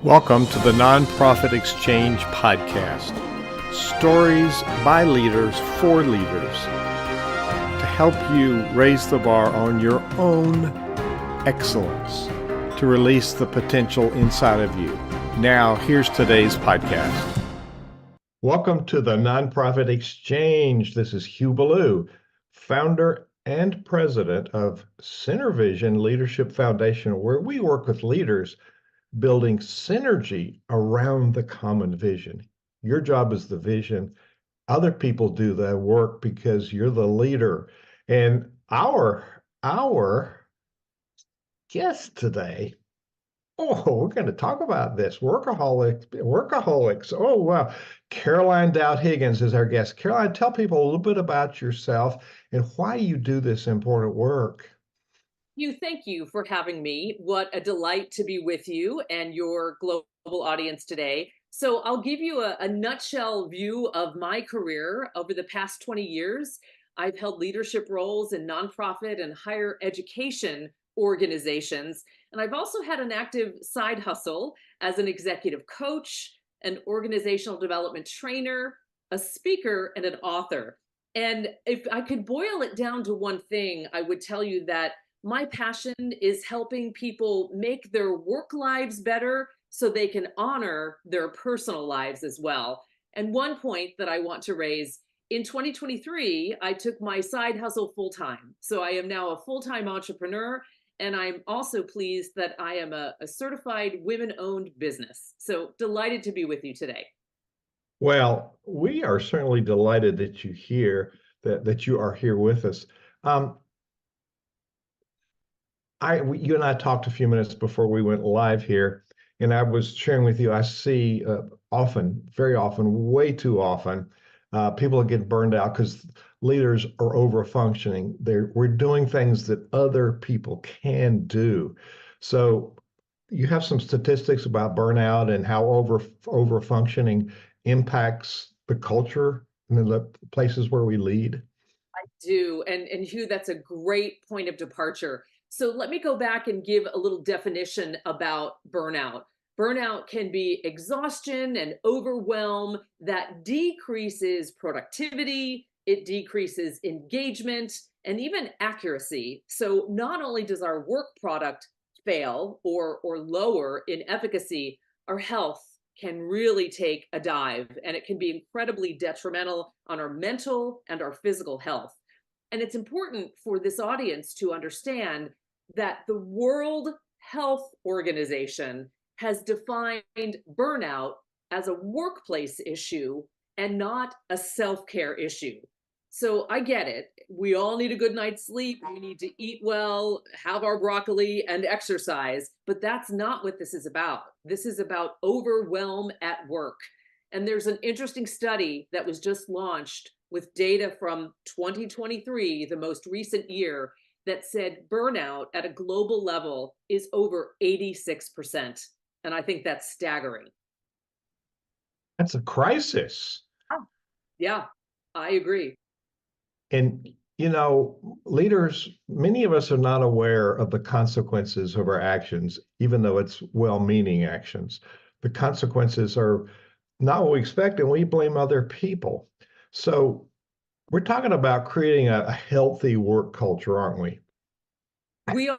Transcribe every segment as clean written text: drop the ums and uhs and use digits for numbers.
Welcome to the Nonprofit Exchange Podcast. Stories by leaders for leaders to help you raise the bar on your own excellence, to release the potential inside of you. Now, here's today's podcast. Welcome to the Nonprofit Exchange. This is Hugh Ballou, founder and president of Center Vision Leadership Foundation, where we work with leaders building synergy around the common vision. Your job is the vision. Other people do the work because you're the leader. And our guest today, we're going to talk about this. Workaholics. Oh, wow. Caroline Dowd-Higgins is our guest. Caroline, tell people a little bit about yourself and why you do this important work. Thank you for having me. What a delight to be with you and your global audience today. So I'll give you a nutshell view of my career over the past 20 years. I've held leadership roles in nonprofit and higher education organizations. And I've also had an active side hustle as an executive coach, an organizational development trainer, a speaker, and an author. And if I could boil it down to one thing, I would tell you that my passion is helping people make their work lives better so they can honor their personal lives as well. And one point that I want to raise, in 2023, I took my side hustle full-time. So I am now a full-time entrepreneur, and I'm also pleased that I am a certified women-owned business. So delighted to be with you today. Well, we are certainly delighted that you are here with us. You and I talked a few minutes before we went live here, and I was sharing with you, I see very often, way too often, people get burned out because leaders are over-functioning. We're doing things that other people can do. So you have some statistics about burnout and how over-functioning impacts the culture in the places where we lead. I do. And Hugh, that's a great point of departure. So let me go back and give a little definition about burnout. Burnout can be exhaustion and overwhelm that decreases productivity, it decreases engagement, and even accuracy. So not only does our work product fail or lower in efficacy, our health can really take a dive, and it can be incredibly detrimental on our mental and our physical health. And it's important for this audience to understand that the World Health Organization has defined burnout as a workplace issue and not a self-care issue. So I get it. We all need a good night's sleep. We need to eat well, have our broccoli, and exercise. But that's not what this is about. This is about overwhelm at work. And there's an interesting study that was just launched with data from 2023, the most recent year, that said burnout at a global level is over 86%. And I think that's staggering. That's a crisis. Oh, yeah, I agree. And, leaders, many of us are not aware of the consequences of our actions, even though it's well-meaning actions. The consequences are not what we expect, and we blame other people. So we're talking about creating a healthy work culture, aren't we? We are,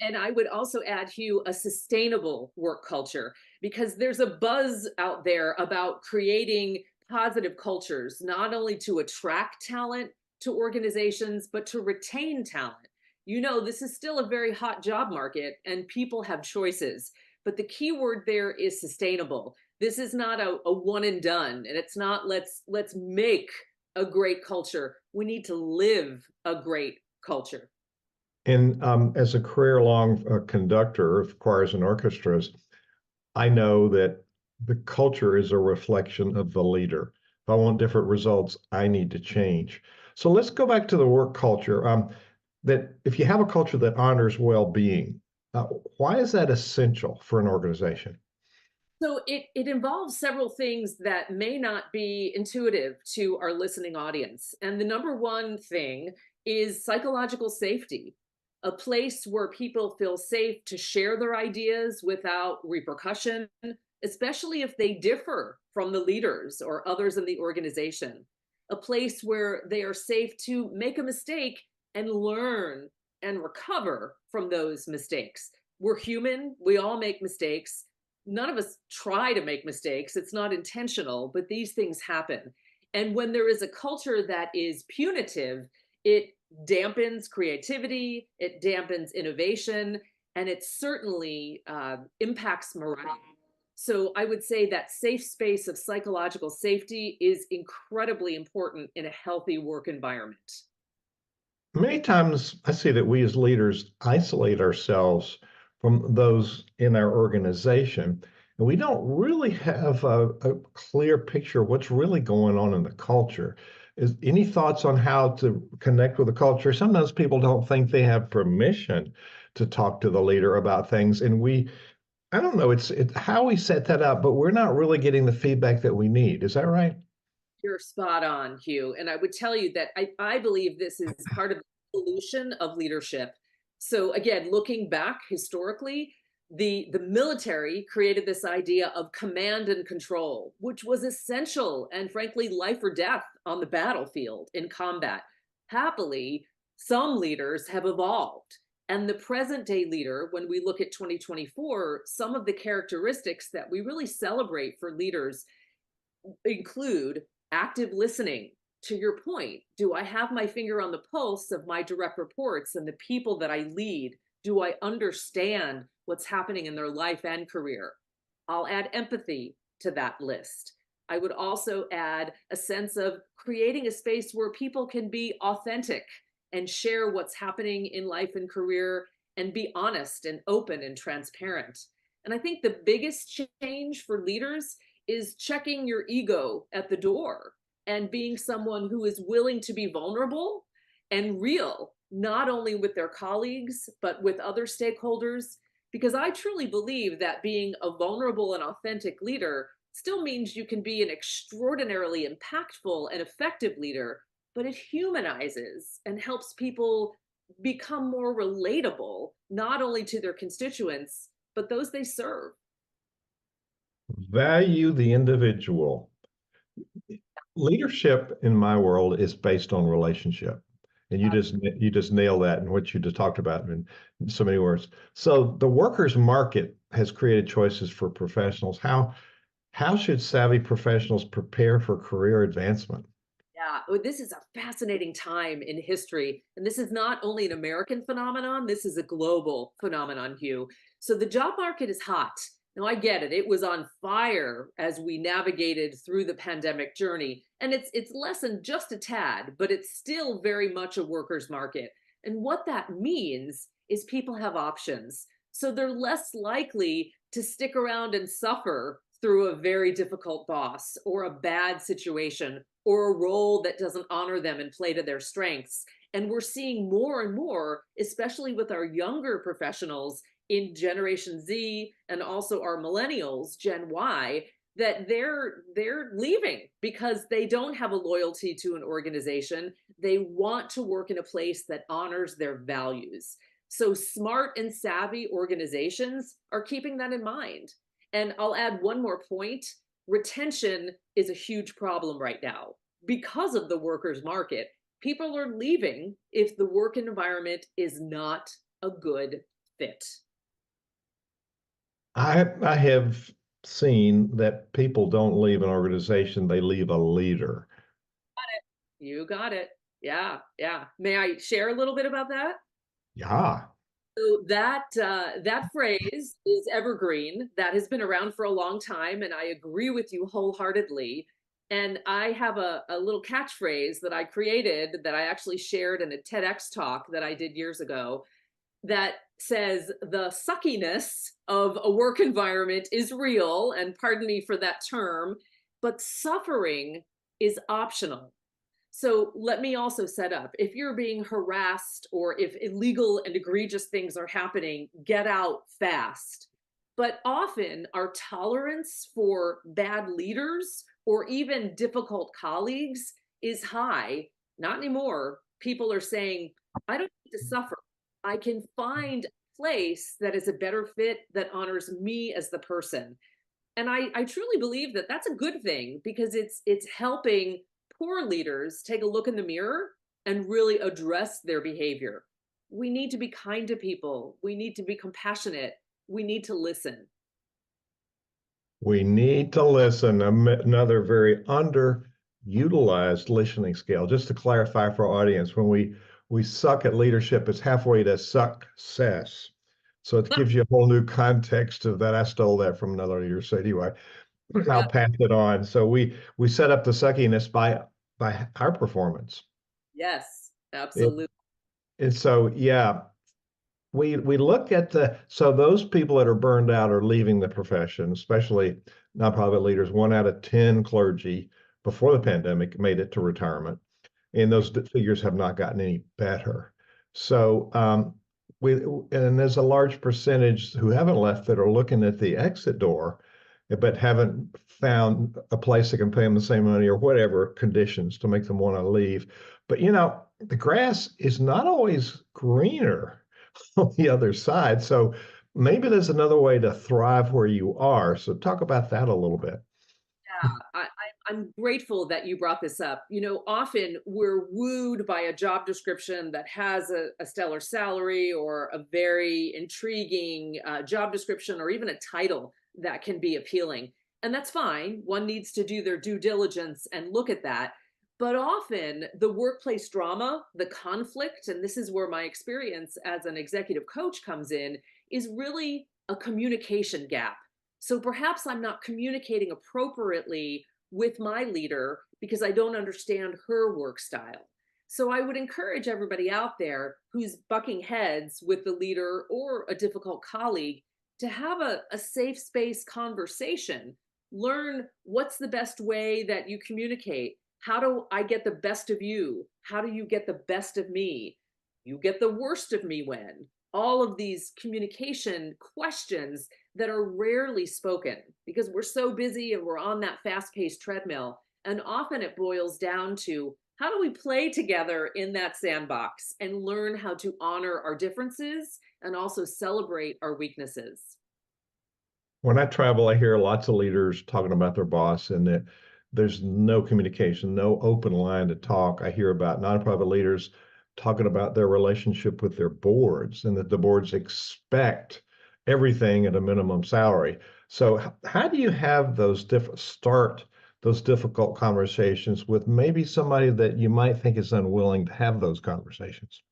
and I would also add, Hugh, a sustainable work culture, because there's a buzz out there about creating positive cultures, not only to attract talent to organizations, but to retain talent. This is still a very hot job market and people have choices, but the key word there is sustainable. This is not a one and done, and it's not let's make a great culture. We need to live a great culture. And as a career-long conductor of choirs and orchestras, I know that the culture is a reflection of the leader. If I want different results, I need to change. So let's go back to the work culture. That if you have a culture that honors well-being, why is that essential for an organization? So it involves several things that may not be intuitive to our listening audience. And the number one thing is psychological safety. a place where people feel safe to share their ideas without repercussion, especially if they differ from the leaders or others in the organization, a place where they are safe to make a mistake and learn and recover from those mistakes. We're human, we all make mistakes. None of us try to make mistakes, it's not intentional, but these things happen. And when there is a culture that is punitive, it dampens creativity, it dampens innovation, and it certainly impacts morale. So I would say that safe space of psychological safety is incredibly important in a healthy work environment. Many times I see that we as leaders isolate ourselves from those in our organization, and we don't really have a clear picture of what's really going on in the culture. Is any thoughts on how to connect with the culture? Sometimes people don't think they have permission to talk to the leader about things, and I don't know, it's how we set that up, but we're not really getting the feedback that we need. Is that right? You're spot on, Hugh. And I would tell you that I believe this is part of the evolution of leadership. So again, looking back historically, the military created this idea of command and control, which was essential and frankly life or death on the battlefield in combat. Happily, some leaders have evolved. And the present day leader, when we look at 2024, some of the characteristics that we really celebrate for leaders include active listening. To your point, do I have my finger on the pulse of my direct reports and the people that I lead? Do I understand what's happening in their life and career? I'll add empathy to that list. I would also add a sense of creating a space where people can be authentic and share what's happening in life and career and be honest and open and transparent. And I think the biggest change for leaders is checking your ego at the door and being someone who is willing to be vulnerable and real, not only with their colleagues, but with other stakeholders. Because I truly believe that being a vulnerable and authentic leader still means you can be an extraordinarily impactful and effective leader, but it humanizes and helps people become more relatable, not only to their constituents, but those they serve. Value the individual. Leadership in my world is based on relationship. And you just nail that in what you just talked about in so many words. So the workers market has created choices for professionals. How should savvy professionals prepare for career advancement? Yeah, well, this is a fascinating time in history. And this is not only an American phenomenon, this is a global phenomenon, Hugh. So the job market is hot. Now, I get it. It was on fire as we navigated through the pandemic journey. And it's lessened just a tad, but it's still very much a worker's market. And what that means is people have options. So they're less likely to stick around and suffer through a very difficult boss or a bad situation or a role that doesn't honor them and play to their strengths. And we're seeing more and more, especially with our younger professionals in Generation Z and also our millennials, Gen Y, that they're leaving because they don't have a loyalty to an organization. They want to work in a place that honors their values. So smart and savvy organizations are keeping that in mind. And I'll add one more point. Retention is a huge problem right now because of the workers' market. People are leaving if the work environment is not a good fit. I have seen that people don't leave an organization, they leave a leader. You got it. Yeah, yeah. May I share a little bit about that? Yeah. So that phrase is evergreen. That has been around for a long time, and I agree with you wholeheartedly. And I have a little catchphrase that I created that I actually shared in a TEDx talk that I did years ago that says the suckiness of a work environment is real, and pardon me for that term, but suffering is optional. So let me also set up, if you're being harassed or if illegal and egregious things are happening, get out fast. But often our tolerance for bad leaders or even difficult colleagues is high. Not anymore. People are saying, I don't need to suffer. I can find a place that is a better fit that honors me as the person. And I truly believe that that's a good thing because it's helping poor leaders take a look in the mirror and really address their behavior. We need to be kind to people. We need to be compassionate. We need to listen. We need to listen. Another very underutilized listening skill. Just to clarify for our audience, when we suck at leadership, it's halfway to success. So it gives you a whole new context of that. I stole that from another leader. So anyway, I'll Yeah. pass it on. So we set up the suckiness by our performance. Yes, It, absolutely. and so yeah, we look at so those people that are burned out are leaving the profession, especially nonprofit leaders. 1 out of 10 clergy before the pandemic made it to retirement, and those figures have not gotten any better. So we and there's a large percentage who haven't left that are looking at the exit door, but haven't found a place that can pay them the same money or whatever conditions to make them want to leave. But the grass is not always greener on the other side. So maybe there's another way to thrive where you are. So talk about that a little bit. Yeah, I'm grateful that you brought this up. Often we're wooed by a job description that has a stellar salary or a very intriguing job description or even a title that can be appealing. And that's fine. One needs to do their due diligence and look at that. But often the workplace drama, the conflict, and this is where my experience as an executive coach comes in, is really a communication gap. So perhaps I'm not communicating appropriately with my leader because I don't understand her work style. So I would encourage everybody out there who's bucking heads with the leader or a difficult colleague to have a safe space conversation. Learn what's the best way that you communicate. How do I get the best of you? How do you get the best of me? You get the worst of me when? All of these communication questions that are rarely spoken because we're so busy and we're on that fast paced treadmill. And often it boils down to how do we play together in that sandbox and learn how to honor our differences and also celebrate our weaknesses? When I travel, I hear lots of leaders talking about their boss and that there's no communication, no open line to talk. I hear about nonprofit leaders talking about their relationship with their boards and that the boards expect everything at a minimum salary. So how do you have start those difficult conversations with maybe somebody that you might think is unwilling to have those conversations?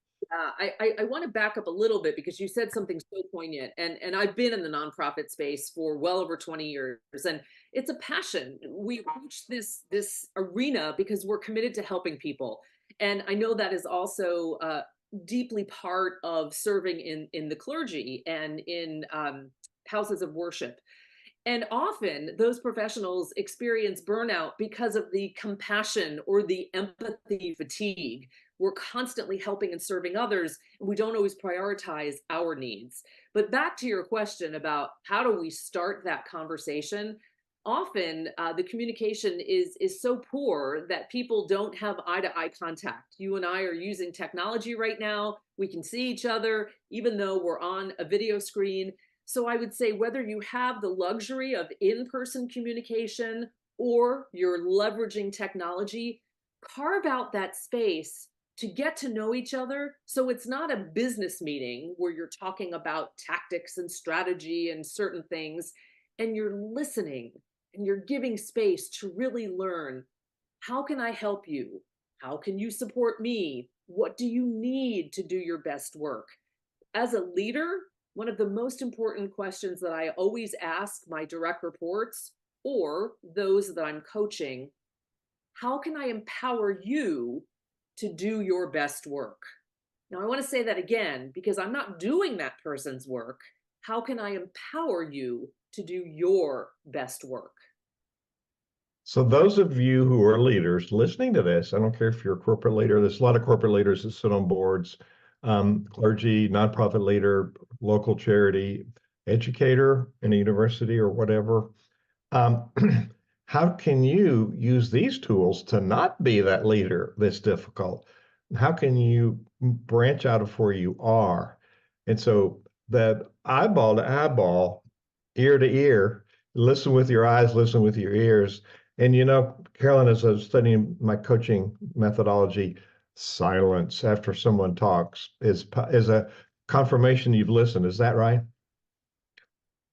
I want to back up a little bit because you said something so poignant, and I've been in the nonprofit space for well over 20 years, and it's a passion. We reach this arena because we're committed to helping people, and I know that is also deeply part of serving in the clergy and in houses of worship. And often those professionals experience burnout because of the compassion or the empathy fatigue. We're constantly helping and serving others, and we don't always prioritize our needs. But back to your question about how do we start that conversation? Often the communication is so poor that people don't have eye to eye contact. You and I are using technology right now. We can see each other, even though we're on a video screen. So I would say whether you have the luxury of in-person communication or you're leveraging technology, carve out that space to get to know each other. So it's not a business meeting where you're talking about tactics and strategy and certain things, and you're listening and you're giving space to really learn, how can I help you? How can you support me? What do you need to do your best work? As a leader, one of the most important questions that I always ask my direct reports or those that I'm coaching, how can I empower you to do your best work? Now, I want to say that again because I'm not doing that person's work. How can I empower you to do your best work? So those of you who are leaders listening to this, I don't care if you're a corporate leader, there's a lot of corporate leaders that sit on boards, clergy, nonprofit leader, local charity, educator in a university or whatever. Um, how can you use these tools to not be that leader that's difficult? How can you branch out of where you are And so that eyeball to eyeball, ear to ear, listen with your eyes, listen with your ears. And Carolyn, as I was studying my coaching methodology, silence after someone talks is a confirmation you've listened. Is that right?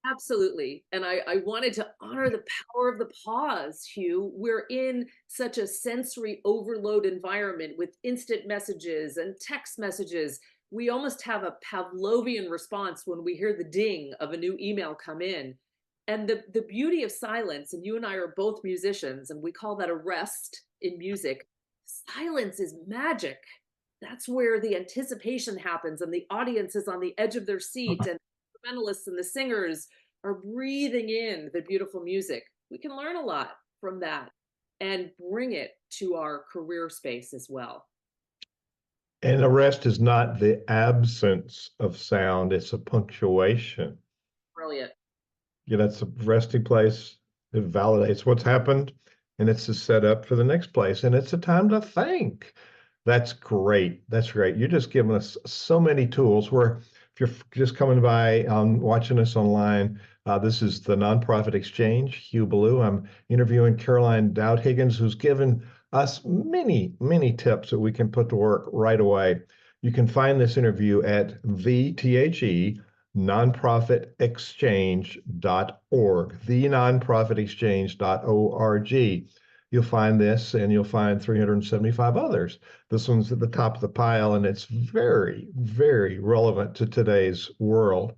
Absolutely. And I wanted to honor the power of the pause, Hugh. We're in such a sensory overload environment with instant messages and text messages. We almost have a Pavlovian response when we hear the ding of a new email come in. And the beauty of silence, and you and I are both musicians, and we call that a rest in music. Silence is magic. That's where the anticipation happens, and the audience is on the edge of their seat, and the instrumentalists and the singers are breathing in the beautiful music. We can learn a lot from that and bring it to our career space as well. And a rest is not the absence of sound, it's a punctuation. Brilliant. It's a resting place. It validates what's happened, and it's a setup for the next place. And it's a time to think. That's great. That's great. You're just giving us so many tools. Where if you're just coming by, watching us online, this is the Nonprofit Exchange, Hugh Ballou. I'm interviewing Caroline Dowd Higgins, who's given us many, many tips that we can put to work right away. You can find this interview at VTHE nonprofitexchange.org, thenonprofitexchange.org. You'll find this and you'll find 375 others. This one's at the top of the pile, and it's very, very relevant to today's world.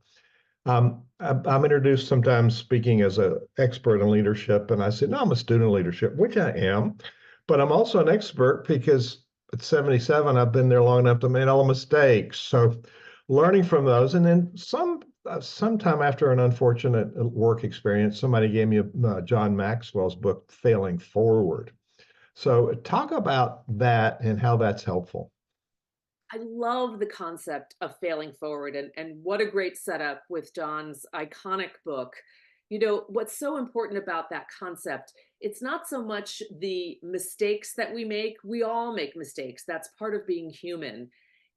I'm introduced sometimes speaking as an expert in leadership, and I say, no, I'm a student of leadership, which I am, but I'm also an expert because at 77, I've been there long enough to make all the mistakes. So learning from those, and then sometime after an unfortunate work experience, somebody gave me John Maxwell's book, Failing Forward. So talk about that and how that's helpful. I love the concept of failing forward, and what a great setup with John's iconic book. What's so important about that concept, it's not so much the mistakes that we make. We all make mistakes. That's part of being human.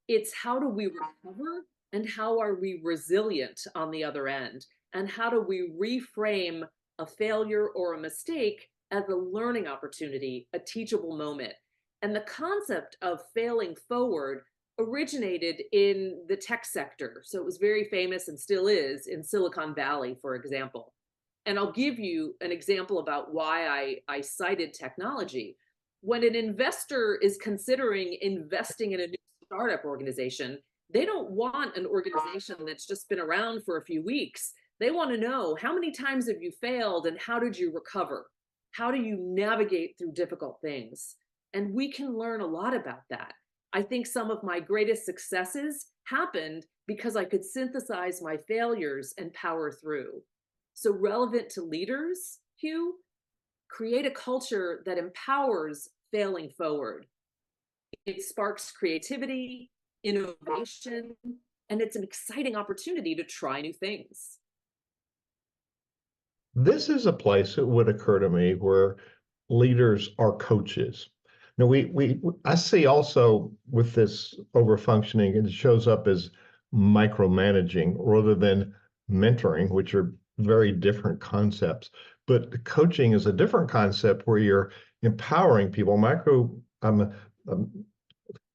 It's how do we recover, and how are we resilient on the other end? And how do we reframe a failure or a mistake as a learning opportunity, a teachable moment? And the concept of failing forward originated in the tech sector. So it was very famous and still is in Silicon Valley, for example. And I'll give you an example about why I cited technology. When an investor is considering investing in a new startup organization, they don't want an organization that's just been around for a few weeks. They want to know, how many times have you failed and how did you recover? How do you navigate through difficult things? And we can learn a lot about that. I think some of my greatest successes happened because I could synthesize my failures and power through. So relevant to leaders, Hugh, create a culture that empowers failing forward. It sparks creativity, innovation, and it's an exciting opportunity to try new things. This is a place that would occur to me where leaders are coaches. Now, I see also with this overfunctioning, it shows up as micromanaging rather than mentoring, which are very different concepts. But coaching is a different concept where you're empowering people.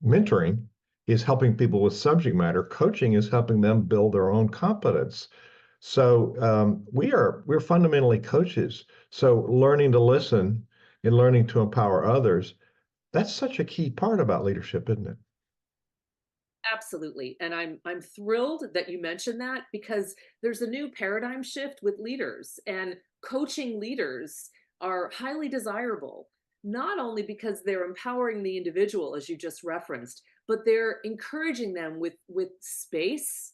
Mentoring is helping people with subject matter. Coaching is helping them build their own competence. So we're fundamentally coaches. So learning to listen and learning to empower others, that's such a key part about leadership, isn't it? Absolutely. And I'm thrilled that you mentioned that, because there's a new paradigm shift with leaders, and coaching leaders are highly desirable, not only because they're empowering the individual, as you just referenced, but they're encouraging them with space,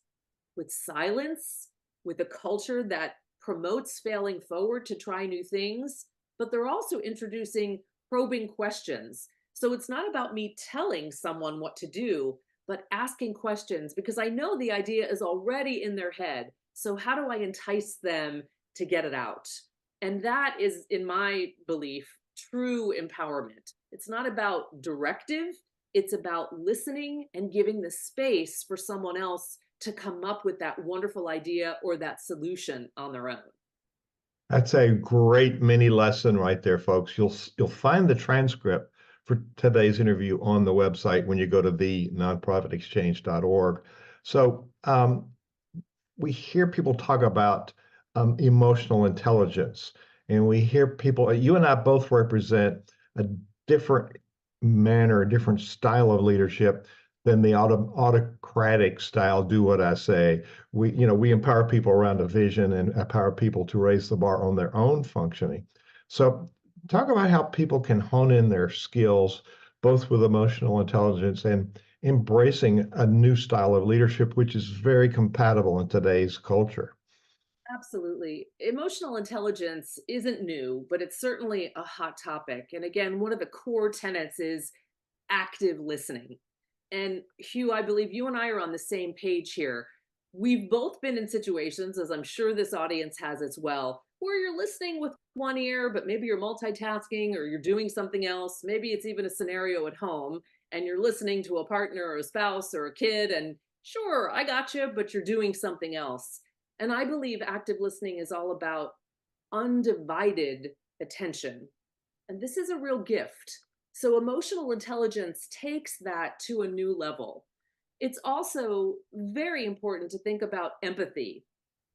with silence, with a culture that promotes failing forward to try new things, but they're also introducing probing questions. So it's not about me telling someone what to do, but asking questions, because I know the idea is already in their head. So how do I entice them to get it out? And that is, in my belief, true empowerment. It's not about directive, it's about listening and giving the space for someone else to come up with that wonderful idea or that solution on their own. That's a great mini lesson right there, folks. You'll find the transcript for today's interview on the website when you go to the nonprofitexchange.org. So we hear people talk about emotional intelligence, and we hear people, you and I both represent a different manner, a different style of leadership than the autocratic style, do what I say. We empower people around a vision and empower people to raise the bar on their own functioning. So talk about how people can hone in their skills, both with emotional intelligence and embracing a new style of leadership, which is very compatible in today's culture. Absolutely. Emotional intelligence isn't new, but it's certainly a hot topic. And again, one of the core tenets is active listening. And Hugh, I believe you and I are on the same page here. We've both been in situations, as I'm sure this audience has as well, where you're listening with one ear, but maybe you're multitasking or you're doing something else. Maybe it's even a scenario at home and you're listening to a partner or a spouse or a kid. And sure, I got you, but you're doing something else. And I believe active listening is all about undivided attention. And this is a real gift. So emotional intelligence takes that to a new level. It's also very important to think about empathy.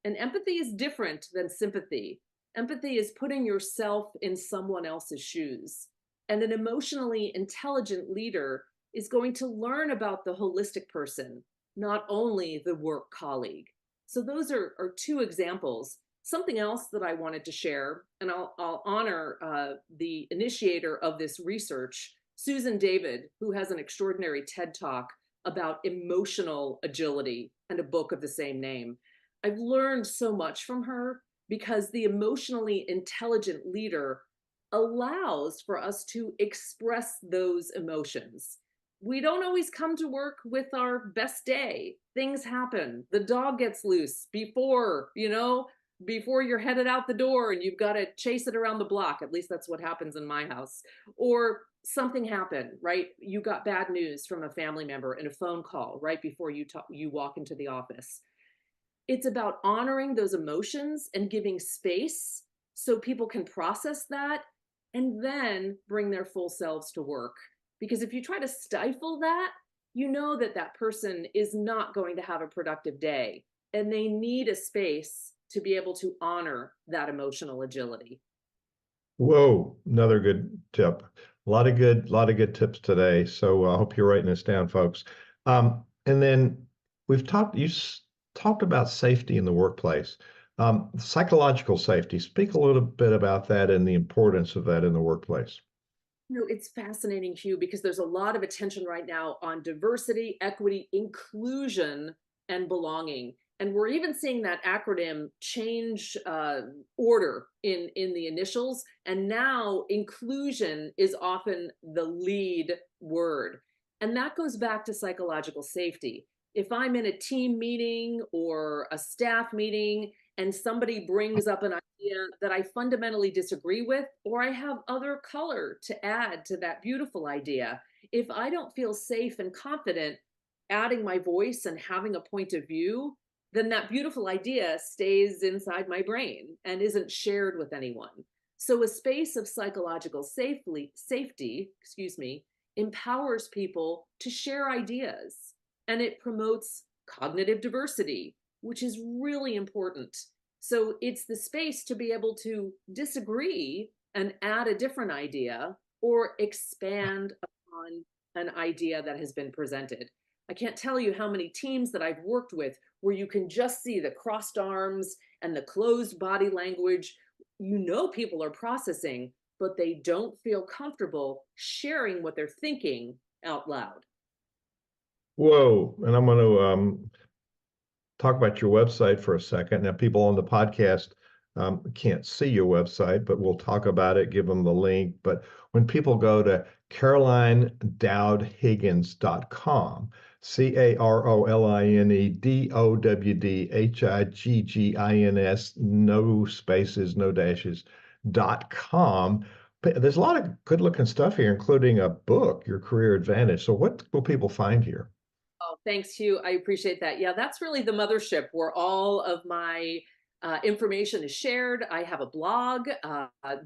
And empathy is different than sympathy. Empathy is putting yourself in someone else's shoes. And an emotionally intelligent leader is going to learn about the holistic person, not only the work colleague. So those are two examples. Something else that I wanted to share, and I'll honor the initiator of this research, Susan David, who has an extraordinary TED Talk about emotional agility and a book of the same name. I've learned so much from her because the emotionally intelligent leader allows for us to express those emotions. We don't always come to work with our best day. Things happen. The dog gets loose before you're headed out the door and you've got to chase it around the block. At least that's what happens in my house. Or something happened, right? You got bad news from a family member in a phone call right before you walk into the office. It's about honoring those emotions and giving space so people can process that and then bring their full selves to work. Because if you try to stifle that, you know that that person is not going to have a productive day, and they need a space to be able to honor that emotional agility. Whoa, another good tip. A lot of good tips today. So I hope you're writing this down, folks. And then you talked about safety in the workplace, psychological safety. Speak a little bit about that and the importance of that in the workplace. It's fascinating, Hugh, because there's a lot of attention right now on diversity, equity, inclusion, and belonging. And we're even seeing that acronym change order in the initials. And now inclusion is often the lead word. And that goes back to psychological safety. If I'm in a team meeting or a staff meeting and somebody brings up an idea that I fundamentally disagree with, or I have other color to add to that beautiful idea, if I don't feel safe and confident adding my voice and having a point of view, then that beautiful idea stays inside my brain and isn't shared with anyone. So a space of psychological safety, empowers people to share ideas, and it promotes cognitive diversity, which is really important. So it's the space to be able to disagree and add a different idea or expand upon an idea that has been presented. I can't tell you how many teams that I've worked with where you can just see the crossed arms and the closed body language. People are processing, but they don't feel comfortable sharing what they're thinking out loud. Whoa, and I'm going to talk about your website for a second. Now, people on the podcast can't see your website, but we'll talk about it, give them the link. But when people go to CarolineDowdHiggins.com, CarolineDowdHiggins, no spaces, no dashes.com. There's a lot of good looking stuff here, including a book, Your Career Advantage. So what will people find here? Thanks, Hugh. I appreciate that. Yeah, that's really the mothership where all of my information is shared. I have a blog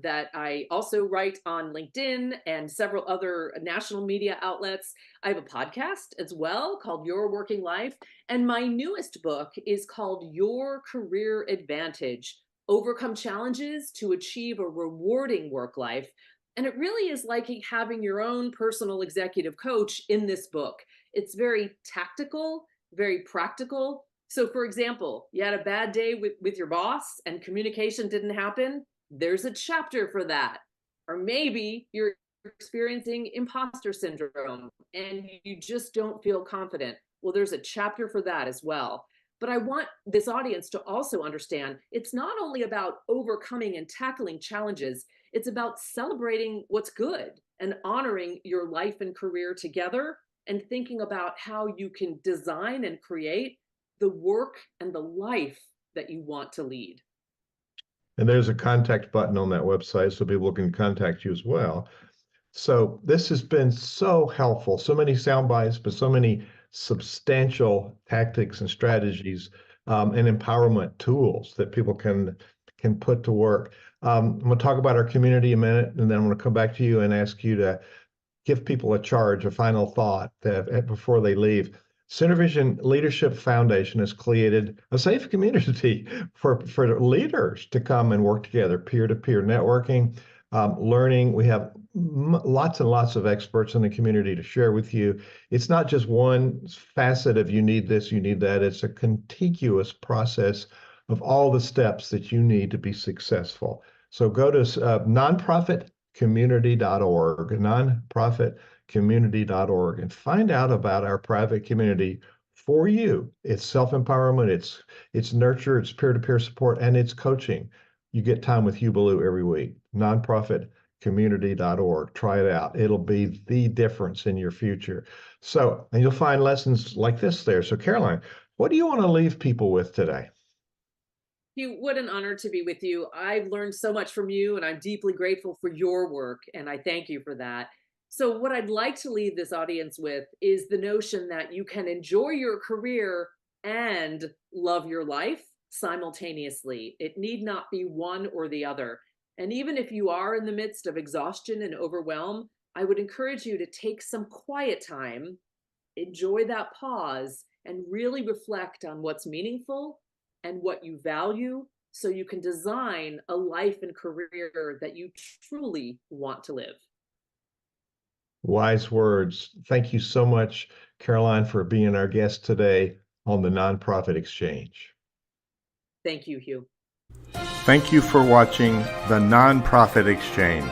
that I also write on LinkedIn and several other national media outlets. I have a podcast as well called Your Working Life. And my newest book is called Your Career Advantage: Overcome Challenges to Achieve a Rewarding Work Life. And it really is like having your own personal executive coach in this book. It's very tactical, very practical. So for example, you had a bad day with your boss and communication didn't happen. There's a chapter for that. Or maybe you're experiencing imposter syndrome and you just don't feel confident. Well, there's a chapter for that as well. But I want this audience to also understand it's not only about overcoming and tackling challenges, it's about celebrating what's good and honoring your life and career together and thinking about how you can design and create the work and the life that you want to lead. And there's a contact button on that website so people can contact you as well. So this has been so helpful. So many sound bites, but so many substantial tactics and strategies and empowerment tools that people can put to work. I'm going to talk about our community in a minute, and then I'm going to come back to you and ask you to give people a charge, a final thought before they leave. Synervision Leadership Foundation has created a safe community for leaders to come and work together, peer-to-peer networking, learning. We have lots and lots of experts in the community to share with you. It's not just one facet of you need this, you need that. It's a contiguous process of all the steps that you need to be successful. So go to nonprofitcommunity.org, nonprofitcommunity.org, and find out about our private community for you. It's self-empowerment, it's nurture, it's peer-to-peer support, and it's coaching. You get time with Hugh Ballou every week. Nonprofitcommunity.org. Try it out. It'll be the difference in your future. So, and you'll find lessons like this there. So, Caroline, what do you want to leave people with today? Hugh, what an honor to be with you. I've learned so much from you, and I'm deeply grateful for your work, and I thank you for that. So what I'd like to leave this audience with is the notion that you can enjoy your career and love your life simultaneously. It need not be one or the other. And even if you are in the midst of exhaustion and overwhelm, I would encourage you to take some quiet time, enjoy that pause, and really reflect on what's meaningful and what you value so you can design a life and career that you truly want to live. Wise words. Thank you so much, Caroline, for being our guest today on the Nonprofit Exchange. Thank you, Hugh. Thank you for watching the Nonprofit Exchange.